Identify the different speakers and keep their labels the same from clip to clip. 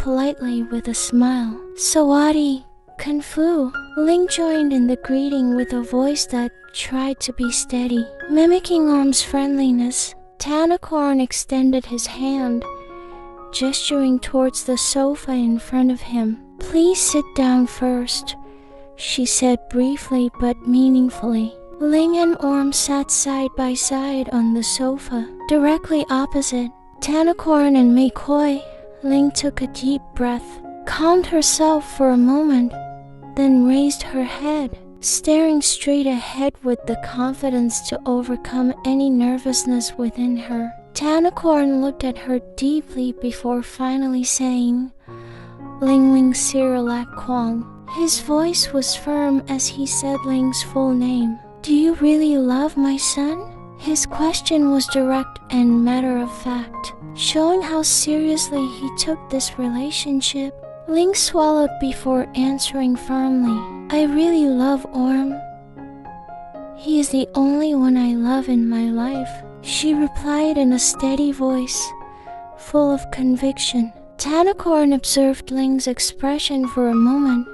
Speaker 1: politely with a smile. Sawadi, Kung Fu. Ling joined in the greeting with a voice that tried to be steady. Mimicking Orm's friendliness, Tanakorn extended his hand, gesturing towards the sofa in front of him. Please sit down first, she said briefly but meaningfully. Ling and Orm sat side by side on the sofa, directly opposite Tanakorn and McCoy. Ling took a deep breath, calmed herself for a moment, then raised her head, staring straight ahead with the confidence to overcome any nervousness within her. Tanakorn looked at her deeply before finally saying, Lingling Sirilak Kwong. His voice was firm as he said Ling's full name. Do you really love my son? His question was direct and matter of fact, showing how seriously he took this relationship. Ling swallowed before answering firmly. I really love Orm. He is the only one I love in my life, she replied in a steady voice, full of conviction. Tanakorn observed Ling's expression for a moment,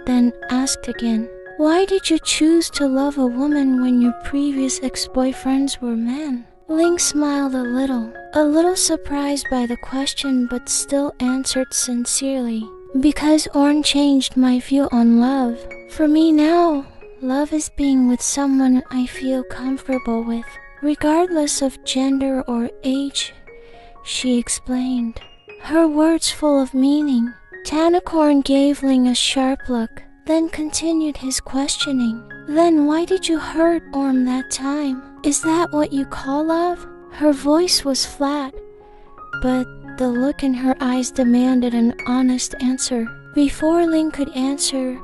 Speaker 1: then asked again, why did you choose to love a woman when your previous ex-boyfriends were men? Ling smiled a little surprised by the question but still answered sincerely. Because Orm changed my view on love. For me now, love is being with someone I feel comfortable with, regardless of gender or age, she explained, her words full of meaning. Tanakorn gave Ling a sharp look, then continued his questioning. Then why did you hurt Orm that time? Is that what you call love? Her voice was flat, but the look in her eyes demanded an honest answer. Before Ling could answer,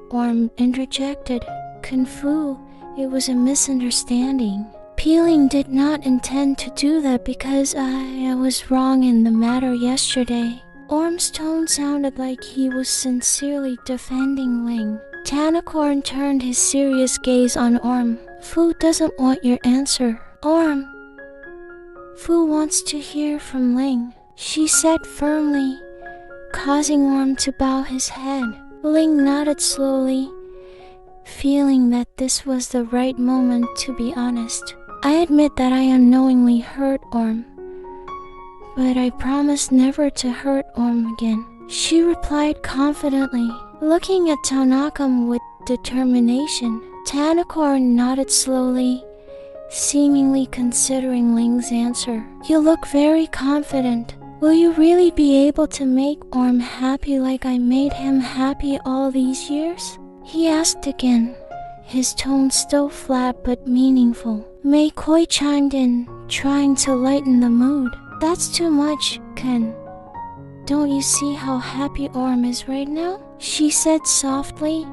Speaker 1: Orm interjected, Kung Fu, it was a misunderstanding. Peeling did not intend to do that because I was wrong in the matter yesterday. Orm's tone sounded like he was sincerely defending Ling. Tanakorn turned his serious gaze on Orm. Fu doesn't want your answer. Orm. Fu wants to hear from Ling, she said firmly, causing Orm to bow his head. Ling nodded slowly, feeling that this was the right moment to be honest. I admit that I unknowingly hurt Orm, but I promise never to hurt Orm again, she replied confidently, looking at Tanakam with determination. Tanakorn nodded slowly, seemingly considering Ling's answer. You look very confident. Will you really be able to make Orm happy like I made him happy all these years? He asked again, his tone still flat but meaningful. McCoy chimed in, trying to lighten the mood. That's too much, Ken. Don't you see how happy Orm is right now? She said softly,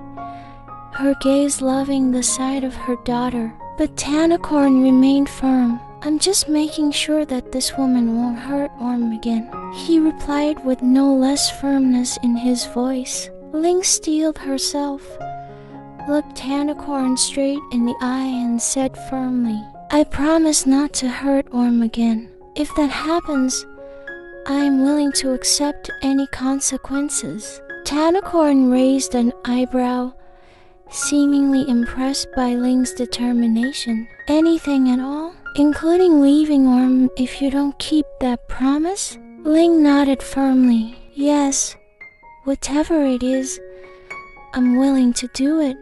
Speaker 1: her gaze loving the side of her daughter. But Tanakorn remained firm. I'm just making sure that this woman won't hurt Orm again, he replied with no less firmness in his voice. Ling steeled herself, looked Tanakorn straight in the eye and said firmly, I promise not to hurt Orm again. If that happens, I am willing to accept any consequences. Tanakorn raised an eyebrow, seemingly impressed by Ling's determination. Anything at all? Including leaving Orm if you don't keep that promise? Ling nodded firmly. Yes, whatever it is, I'm willing to do it,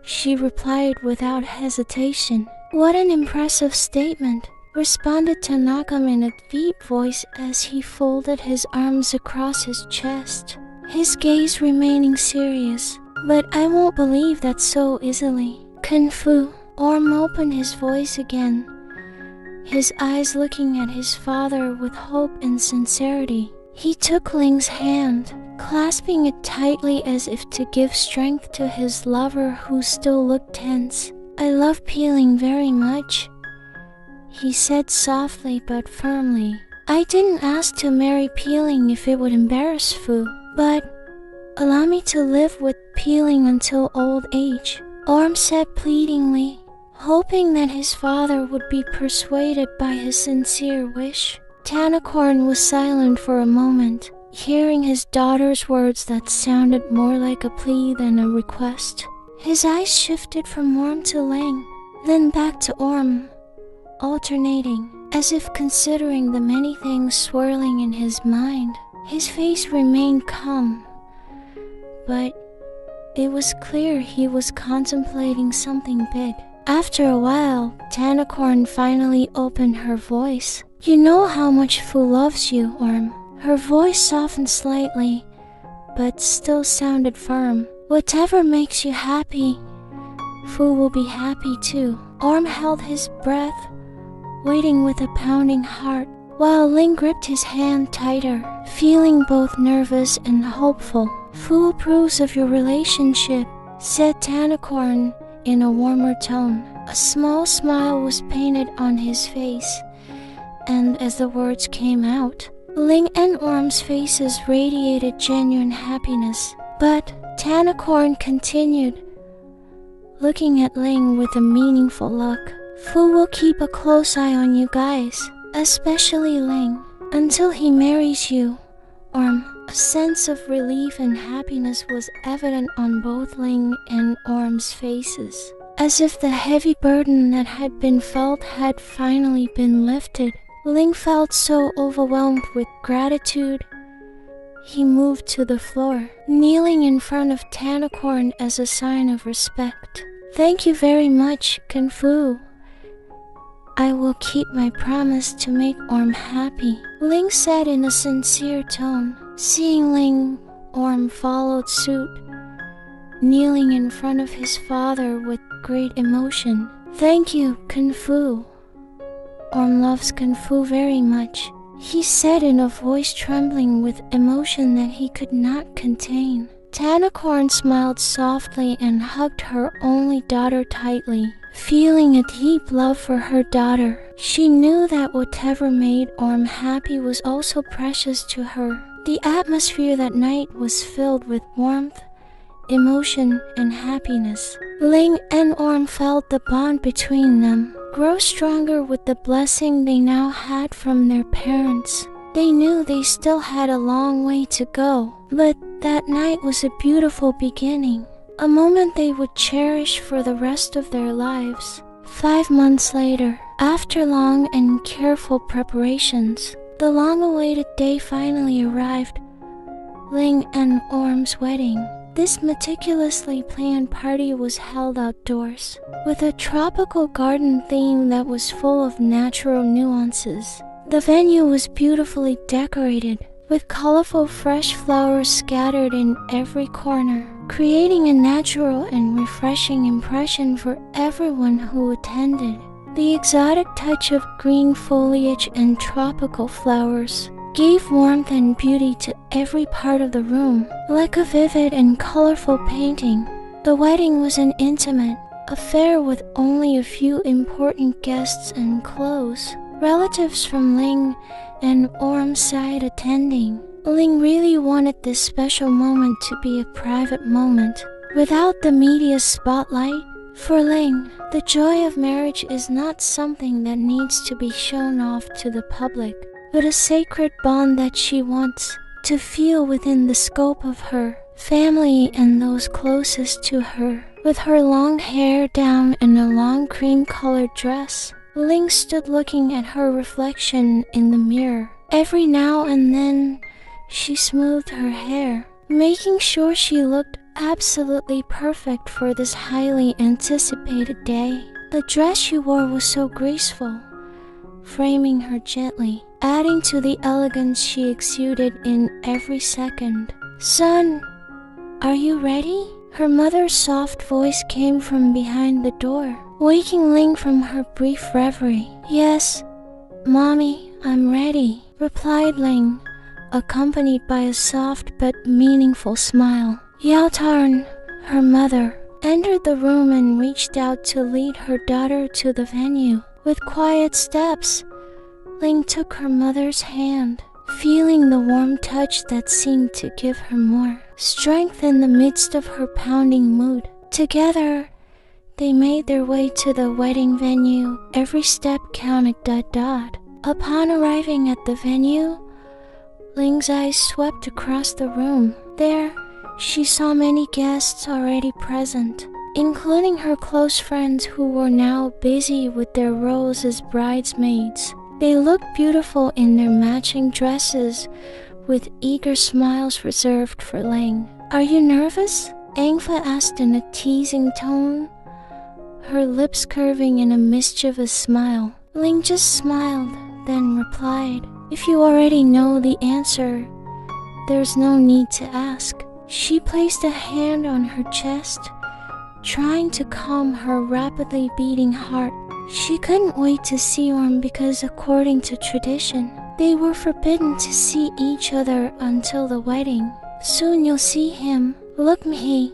Speaker 1: she replied without hesitation. What an impressive statement, responded Tanakam in a deep voice as he folded his arms across his chest, his gaze remaining serious. But I won't believe that so easily. Kung Fu. Orm opened his voice again, his eyes looking at his father with hope and sincerity. He took Ling's hand, clasping it tightly as if to give strength to his lover who still looked tense. I love Peeling very much, he said softly but firmly. I didn't ask to marry Peeling if it would embarrass Fu, but allow me to live with Peeling until old age, Orm said pleadingly, hoping that his father would be persuaded by his sincere wish. Tanakorn was silent for a moment. hearing his daughter's words that sounded more like a plea than a request. His eyes shifted from Orm to Ling, then back to Orm, alternating, as if considering the many things swirling in his mind. His face remained calm, but it was clear he was contemplating something big. After a while, Tanakorn finally opened her voice. "You know how much Fu loves you, Orm." Her voice softened slightly, but still sounded firm. "Whatever makes you happy, Fu will be happy too." Orm held his breath, waiting with a pounding heart, while Ling gripped his hand tighter, feeling both nervous and hopeful. "Fu approves of your relationship," said Tanakorn in a warmer tone. A small smile was painted on his face, and as the words came out, Ling and Orm's faces radiated genuine happiness. But Tanakorn continued, looking at Ling with a meaningful look. "Fu will keep a close eye on you guys, especially Ling, until he marries you, Orm." A sense of relief and happiness was evident on both Ling and Orm's faces, as if the heavy burden that had been felt had finally been lifted. Ling felt so overwhelmed with gratitude, he moved to the floor, kneeling in front of Tanakorn as a sign of respect. "Thank you very much, Kung Fu. I will keep my promise to make Orm happy," Ling said in a sincere tone. Seeing Ling, Orm followed suit, kneeling in front of his father with great emotion. "Thank you, Kung Fu. Orm loves Kung Fu very much," he said in a voice trembling with emotion that he could not contain. Tanakorn smiled softly and hugged her only daughter tightly. Feeling a deep love for her daughter, she knew that whatever made Orm happy was also precious to her. The atmosphere that night was filled with warmth, emotion, and happiness. Ling and Orm felt the bond between them grow stronger with the blessing they now had from their parents. They knew they still had a long way to go, but that night was a beautiful beginning, a moment they would cherish for the rest of their lives. 5 months later, after long and careful preparations, the long-awaited day finally arrived, Ling and Orm's wedding. This meticulously planned party was held outdoors, with a tropical garden theme that was full of natural nuances. The venue was beautifully decorated, with colorful fresh flowers scattered in every corner, creating a natural and refreshing impression for everyone who attended. The exotic touch of green foliage and tropical flowers gave warmth and beauty to every part of the room, like a vivid and colorful painting. The wedding was an intimate affair with only a few important guests and close relatives from Ling and Orm's side attending. Ling really wanted this special moment to be a private moment, without the media spotlight. For Ling, the joy of marriage is not something that needs to be shown off to the public, but a sacred bond that she wants to feel within the scope of her family and those closest to her. With her long hair down and a long cream-colored dress, Ling stood looking at her reflection in the mirror. Every now and then, she smoothed her hair, making sure she looked absolutely perfect for this highly anticipated day. The dress she wore was so graceful, framing her gently, adding to the elegance she exuded in every second. "Son, are you ready?" Her mother's soft voice came from behind the door, waking Ling from her brief reverie. "Yes, Mommy, I'm ready," replied Ling, accompanied by a soft but meaningful smile. Yao Tarn, her mother, entered the room and reached out to lead her daughter to the venue. With quiet steps, Ling took her mother's hand, feeling the warm touch that seemed to give her more strength in the midst of her pounding mood. Together, they made their way to the wedding venue. Every step counted. Upon arriving at the venue, Ling's eyes swept across the room. There, she saw many guests already present, including her close friends who were now busy with their roles as bridesmaids. They looked beautiful in their matching dresses, with eager smiles reserved for Ling. "Are you nervous?" Angfa asked in a teasing tone, her lips curving in a mischievous smile. Ling just smiled, then replied, "If you already know the answer, there's no need to ask." She placed a hand on her chest, trying to calm her rapidly beating heart. She couldn't wait to see Orm because, according to tradition, they were forbidden to see each other until the wedding. "Soon you'll see him. Look, Mhi."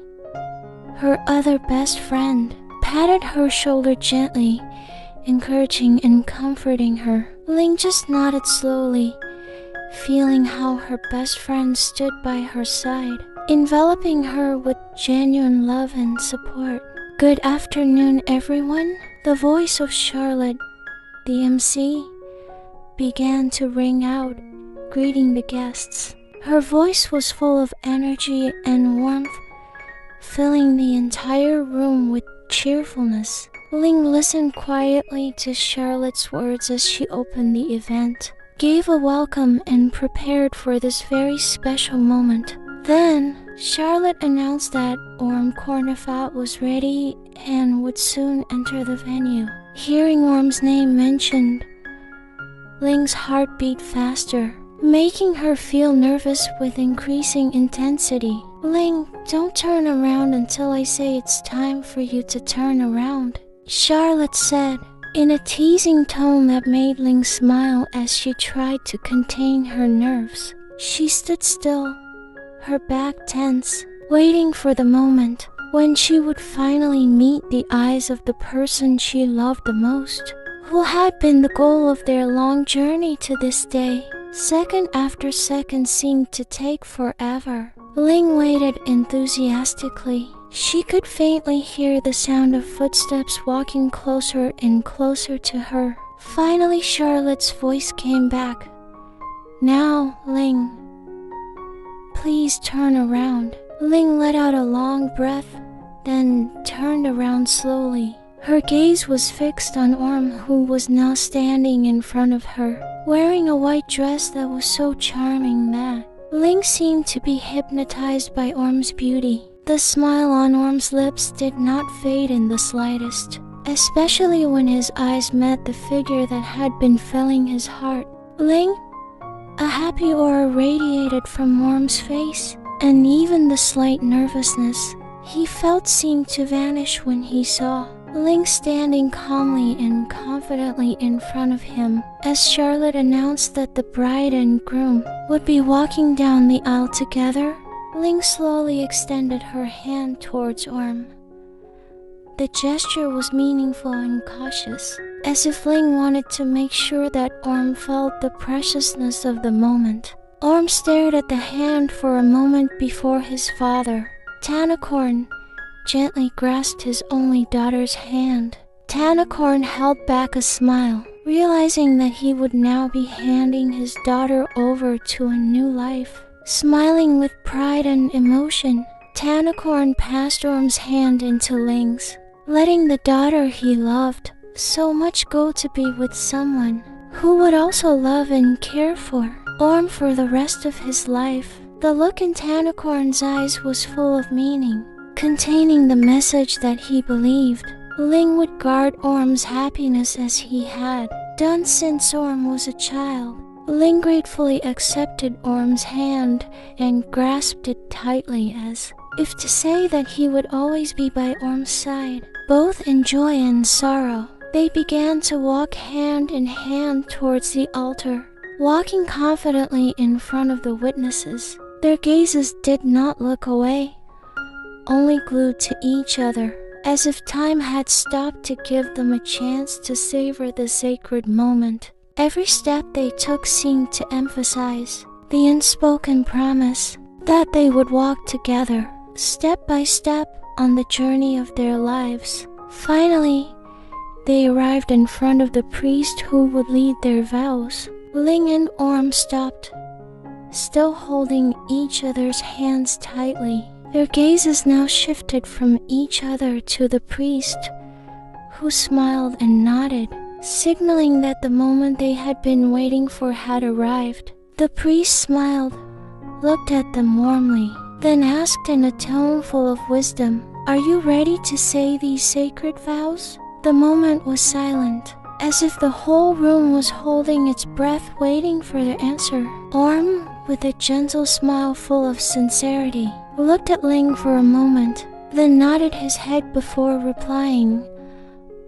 Speaker 1: Her other best friend patted her shoulder gently, encouraging and comforting her. Ling just nodded slowly, feeling how her best friend stood by her side, enveloping her with genuine love and support. "Good afternoon, everyone." The voice of Charlotte, the MC, began to ring out, greeting the guests. Her voice was full of energy and warmth, filling the entire room with cheerfulness. Ling listened quietly to Charlotte's words as she opened the event, gave a welcome, and prepared for this very special moment. Then, Charlotte announced that Orm Kornnaphat was ready and would soon enter the venue. Hearing Orm's name mentioned, Ling's heart beat faster, making her feel nervous with increasing intensity. "Ling, don't turn around until I say it's time for you to turn around," Charlotte said, in a teasing tone that made Ling smile as she tried to contain her nerves. She stood still, her back tense, waiting for the moment when she would finally meet the eyes of the person she loved the most, who had been the goal of their long journey to this day. Second after second seemed to take forever. Ling waited enthusiastically. She could faintly hear the sound of footsteps walking closer and closer to her. Finally, Charlotte's voice came back. "Now, Ling, please turn around." Ling let out a long breath, then turned around slowly. Her gaze was fixed on Orm, who was now standing in front of her, wearing a white dress that was so charming that Ling seemed to be hypnotized by Orm's beauty. The smile on Orm's lips did not fade in the slightest, especially when his eyes met the figure that had been filling his heart. "Ling?" A happy aura radiated from Orm's face, and even the slight nervousness he felt seemed to vanish when he saw Ling standing calmly and confidently in front of him. As Charlotte announced that the bride and groom would be walking down the aisle together, Ling slowly extended her hand towards Orm. The gesture was meaningful and cautious, as if Ling wanted to make sure that Orm felt the preciousness of the moment. Orm stared at the hand for a moment before his father, Tanakorn, gently grasped his only daughter's hand. Tanakorn held back a smile, realizing that he would now be handing his daughter over to a new life. Smiling with pride and emotion, Tanakorn passed Orm's hand into Ling's, letting the daughter he loved so much go to be with someone who would also love and care for Orm for the rest of his life. The look in Tanakorn's eyes was full of meaning, containing the message that he believed Ling would guard Orm's happiness as he had done since Orm was a child. Ling gratefully accepted Orm's hand and grasped it tightly, as if to say that he would always be by Orm's side, both in joy and sorrow. They began to walk hand in hand towards the altar, walking confidently in front of the witnesses. Their gazes did not look away, only glued to each other, as if time had stopped to give them a chance to savor the sacred moment. Every step they took seemed to emphasize the unspoken promise that they would walk together, step by step, on the journey of their lives. Finally, they arrived in front of the priest who would lead their vows. Ling and Orm stopped, still holding each other's hands tightly. Their gazes now shifted from each other to the priest, who smiled and nodded, signaling that the moment they had been waiting for had arrived. The priest smiled, looked at them warmly, then asked in a tone full of wisdom, "Are you ready to say these sacred vows?" The moment was silent, as if the whole room was holding its breath waiting for the answer. Orm, with a gentle smile full of sincerity, looked at Ling for a moment, then nodded his head before replying,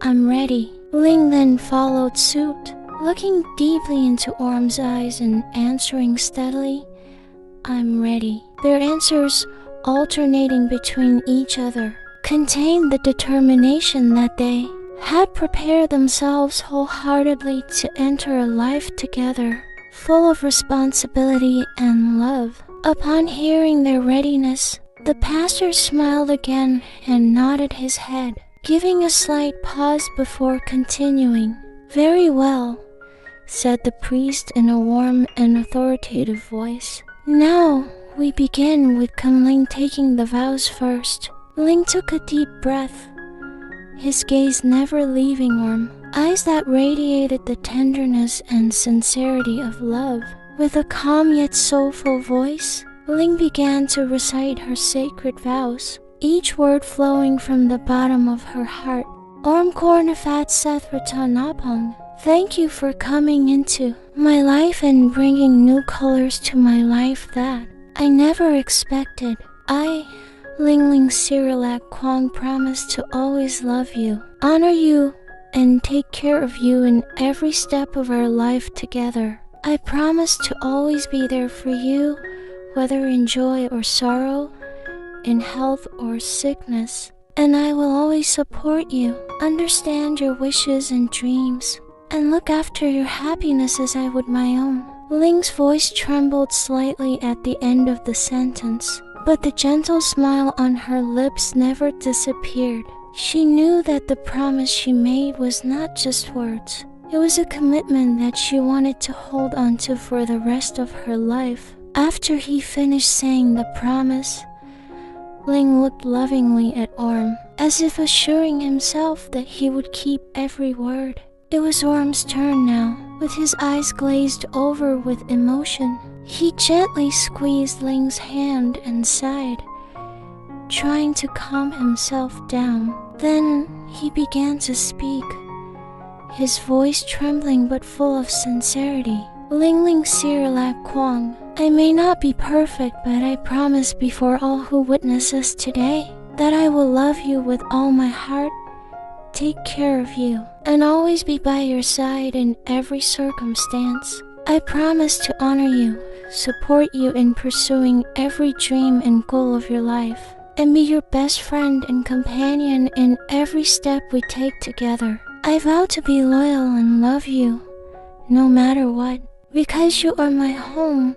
Speaker 1: "I'm ready." Ling then followed suit, looking deeply into Orm's eyes and answering steadily, "I'm ready." Their answers, alternating between each other, contained the determination that they had prepared themselves wholeheartedly to enter a life together, full of responsibility and love. Upon hearing their readiness, the pastor smiled again and nodded his head, giving a slight pause before continuing. "Very well," said the priest in a warm and authoritative voice. "Now we begin with Ling taking the vows first." Ling took a deep breath, his gaze never leaving Orm, eyes that radiated the tenderness and sincerity of love. With a calm yet soulful voice, Ling began to recite her sacred vows, each word flowing from the bottom of her heart. "Orm Kornnaphat Napong, thank you for coming into my life and bringing new colors to my life that I never expected. I, Lingling Sirilak Kwong, promise to always love you, honor you, and take care of you in every step of our life together. I promise to always be there for you, whether in joy or sorrow, in health or sickness, and I will always support you, understand your wishes and dreams, and look after your happiness as I would my own." Ling's voice trembled slightly at the end of the sentence, but the gentle smile on her lips never disappeared. She knew that the promise she made was not just words. It was a commitment that she wanted to hold on to for the rest of her life. After he finished saying the promise, Ling looked lovingly at Orm, as if assuring himself that he would keep every word. It was Orm's turn now. With his eyes glazed over with emotion, he gently squeezed Ling's hand and sighed, trying to calm himself down. Then he began to speak, his voice trembling but full of sincerity. "Lingling Sirilak Kwong, I may not be perfect, but I promise before all who witness us today that I will love you with all my heart, take care of you, and always be by your side in every circumstance. I promise to honor you, support you in pursuing every dream and goal of your life, and be your best friend and companion in every step we take together. I vow to be loyal and love you, no matter what, because you are my home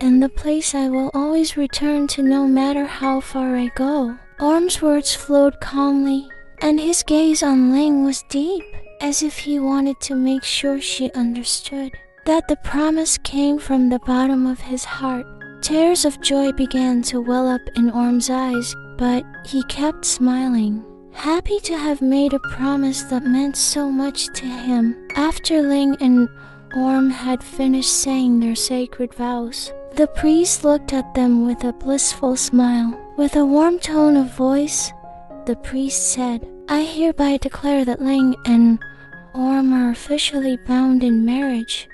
Speaker 1: and the place I will always return to no matter how far I go." Orm's words flowed calmly, and his gaze on Ling was deep, as if he wanted to make sure she understood that the promise came from the bottom of his heart. Tears of joy began to well up in Orm's eyes, but he kept smiling, happy to have made a promise that meant so much to him. After Ling and Orm had finished saying their sacred vows, the priest looked at them with a blissful smile. With a warm tone of voice, the priest said, "I hereby declare that Ling and Orm are officially bound in marriage.